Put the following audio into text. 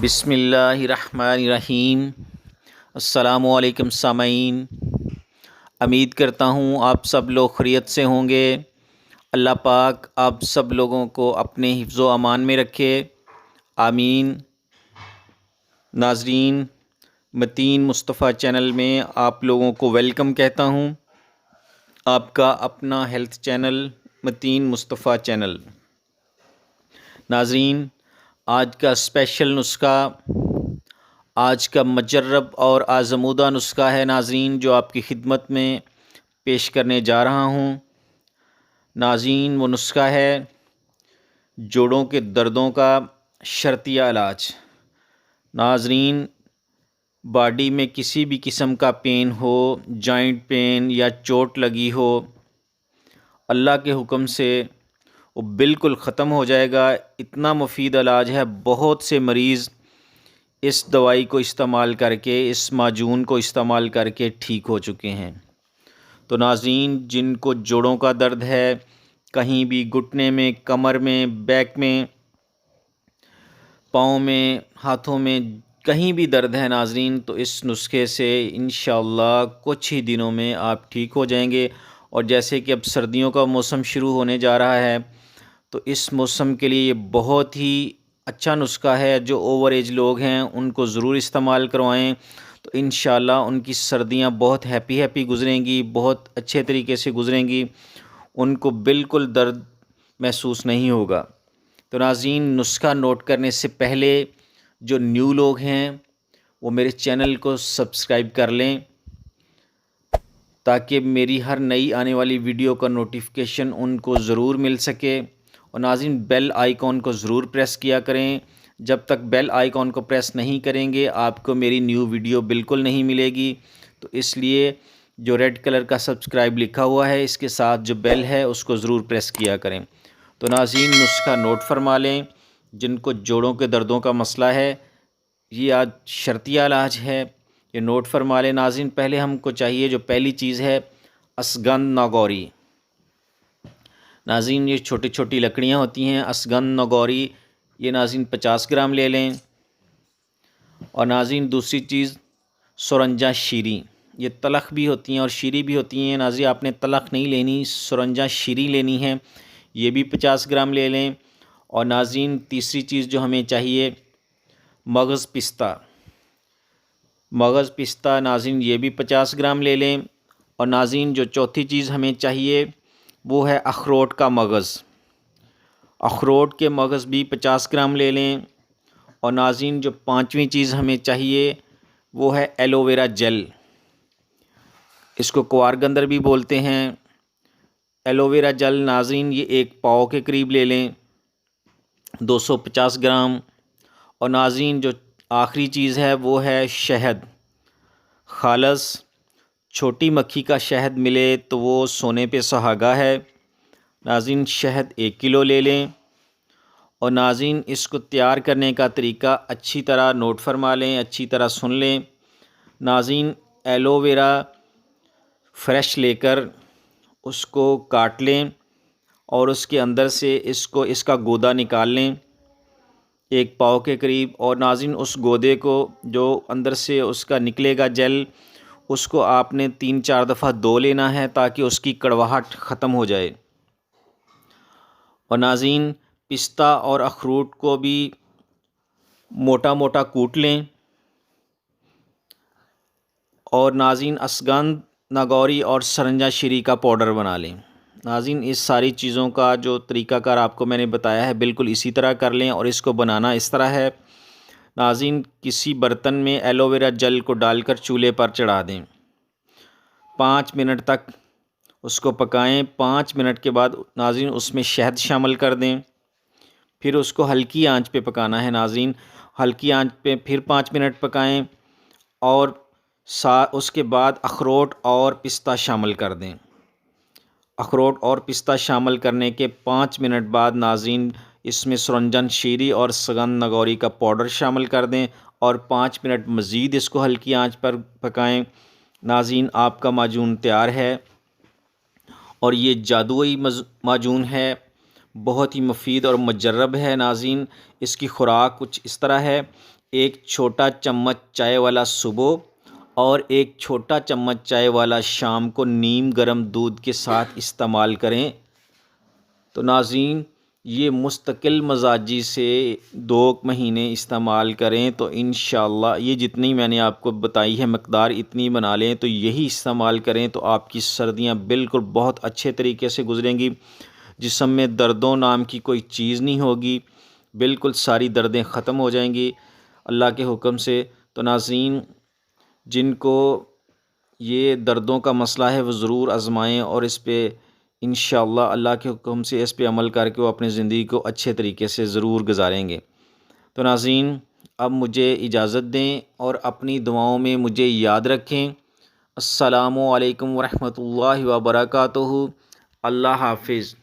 بسم اللہ الرحمن الرحیم۔ السلام علیکم سامعین، امید کرتا ہوں آپ سب لوگ خیریت سے ہوں گے۔ اللہ پاک آپ سب لوگوں کو اپنے حفظ و امان میں رکھے، آمین۔ ناظرین، متین مصطفیٰ چینل میں آپ لوگوں کو ویلکم کہتا ہوں، آپ کا اپنا ہیلتھ چینل متین مصطفیٰ چینل۔ ناظرین، آج کا اسپیشل نسخہ، آج کا مجرب اور آزمودہ نسخہ ہے ناظرین، جو آپ کی خدمت میں پیش کرنے جا رہا ہوں۔ ناظرین، وہ نسخہ ہے جوڑوں کے دردوں کا شرطیہ علاج۔ ناظرین، باڈی میں کسی بھی قسم کا پین ہو، جوائنٹ پین یا چوٹ لگی ہو، اللہ کے حکم سے وہ بالکل ختم ہو جائے گا۔ اتنا مفید علاج ہے، بہت سے مریض اس دوائی کو استعمال کر کے، اس معجون کو استعمال کر کے ٹھیک ہو چکے ہیں۔ تو ناظرین، جن کو جوڑوں کا درد ہے، کہیں بھی گھٹنے میں، کمر میں، بیک میں، پاؤں میں، ہاتھوں میں، کہیں بھی درد ہے ناظرین، تو اس نسخے سے انشاءاللہ کچھ ہی دنوں میں آپ ٹھیک ہو جائیں گے۔ اور جیسے کہ اب سردیوں کا موسم شروع ہونے جا رہا ہے، تو اس موسم کے لیے یہ بہت ہی اچھا نسخہ ہے۔ جو اوور ایج لوگ ہیں ان کو ضرور استعمال کروائیں، تو انشاءاللہ ان کی سردیاں بہت ہیپی گزریں گی، بہت اچھے طریقے سے گزریں گی، ان کو بالکل درد محسوس نہیں ہوگا۔ تو ناظرین، نسخہ نوٹ کرنے سے پہلے جو نیو لوگ ہیں وہ میرے چینل کو سبسکرائب کر لیں، تاکہ میری ہر نئی آنے والی ویڈیو کا نوٹیفیکیشن ان کو ضرور مل سکے۔ اور ناظرین، بیل آئیکن کو ضرور پریس کیا کریں۔ جب تک بیل آئیکن کو پریس نہیں کریں گے آپ کو میری نیو ویڈیو بالکل نہیں ملے گی۔ تو اس لیے جو ریڈ کلر کا سبسکرائب لکھا ہوا ہے، اس کے ساتھ جو بیل ہے اس کو ضرور پریس کیا کریں۔ تو ناظرین، نسخہ نوٹ فرما لیں۔ جن کو جوڑوں کے دردوں کا مسئلہ ہے، یہ آج شرطیہ علاج ہے، یہ نوٹ فرما لیں۔ ناظرین، پہلے ہم کو چاہیے، جو پہلی چیز ہے، اسگن ناگوری۔ ناظرین، یہ چھوٹی چھوٹی لکڑیاں ہوتی ہیں، اسگن ناگوری، یہ ناظرین 50 گرام لے لیں۔ اور ناظرین، دوسری چیز سرنجہ شیریں، یہ تلخ بھی ہوتی ہیں اور شیریں بھی ہوتی ہیں۔ ناظرین، آپ نے تلخ نہیں لینی، سرنجہ شیریں لینی ہے، یہ بھی 50 گرام لے لیں۔ اور ناظرین، تیسری چیز جو ہمیں چاہیے، مغز پستہ۔ مغز پستہ ناظرین، یہ بھی 50 گرام لے لیں۔ اور ناظرین، جو چوتھی چیز ہمیں چاہیے وہ ہے اخروٹ کا مغز۔ اخروٹ کے مغز بھی 50 گرام لے لیں۔ اور ناظرین، جو پانچویں چیز ہمیں چاہیے وہ ہے ایلو ویرا جیل، اس کو کوارگندر بھی بولتے ہیں۔ ایلو ویرا جیل ناظرین، یہ 1 پاؤ کے قریب لے لیں، 250 گرام۔ اور ناظرین، جو آخری چیز ہے وہ ہے شہد خالص۔ چھوٹی مکھی کا شہد ملے تو وہ سونے پہ سہاگا ہے۔ ناظرین، شہد 1 کلو لے لیں۔ اور ناظرین، اس کو تیار کرنے کا طریقہ اچھی طرح نوٹ فرما لیں، اچھی طرح سن لیں۔ ناظرین، ایلو ویرا فریش لے کر اس کو کاٹ لیں اور اس کے اندر سے اس کا گودا نکال لیں، 1 پاؤ کے قریب۔ اور ناظرین، اس گودے کو، جو اندر سے اس کا نکلے گا جیل، اس کو آپ نے 3-4 دفعہ دھو لینا ہے تاکہ اس کی کڑواہٹ ختم ہو جائے۔ اور ناظرین، پستہ اور اخروٹ کو بھی موٹا موٹا کوٹ لیں۔ اور ناظرین، اسگن ناگوری اور سرنجہ شیریں کا پاؤڈر بنا لیں۔ ناظرین، اس ساری چیزوں کا جو طریقہ کار آپ کو میں نے بتایا ہے، بالکل اسی طرح کر لیں۔ اور اس کو بنانا اس طرح ہے، ناظرین، کسی برتن میں ایلو ویرا جیل کو ڈال کر چولہے پر چڑھا دیں، 5 منٹ تک اس کو پکائیں۔ 5 منٹ کے بعد ناظرین اس میں شہد شامل کر دیں، پھر اس کو ہلکی آنچ پہ پکانا ہے۔ ناظرین، ہلکی آنچ پہ پھر 5 منٹ پکائیں، اور اس کے بعد اخروٹ اور پستہ شامل کر دیں۔ اخروٹ اور پستہ شامل کرنے کے 5 منٹ بعد ناظرین اس میں سرنجن شیریں اور اسگن ناگوری کا پاؤڈر شامل کر دیں، اور 5 منٹ مزید اس کو ہلکی آنچ پر پکائیں۔ ناظرین، آپ کا معجون تیار ہے، اور یہ جادوئی معجون ہے، بہت ہی مفید اور مجرب ہے۔ ناظرین، اس کی خوراک کچھ اس طرح ہے ایک چھوٹا چمچ چائے والا صبح اور ایک چھوٹا چمچ چائے والا شام کو نیم گرم دودھ کے ساتھ استعمال کریں۔ تو ناظرین، یہ مستقل مزاجی سے 2 مہینے استعمال کریں تو انشاءاللہ یہ جتنی میں نے آپ کو بتائی ہے مقدار اتنی بنا لیں تو یہی استعمال کریں تو آپ کی سردیاں بالکل بہت اچھے طریقے سے گزریں گی۔ جسم میں دردوں نام کی کوئی چیز نہیں ہوگی، بالکل ساری دردیں ختم ہو جائیں گی اللہ کے حکم سے۔ تو ناظرین، جن کو یہ دردوں کا مسئلہ ہے وہ ضرور آزمائیں اور اس پہ انشاءاللہ اللہ کے حکم سے اس پہ عمل کر کے وہ اپنی زندگی کو اچھے طریقے سے ضرور گزاریں گے۔ تو ناظرین، اب مجھے اجازت دیں اور اپنی دعاؤں میں مجھے یاد رکھیں۔ السلام علیکم ورحمۃ اللہ وبرکاتہ۔ اللہ حافظ۔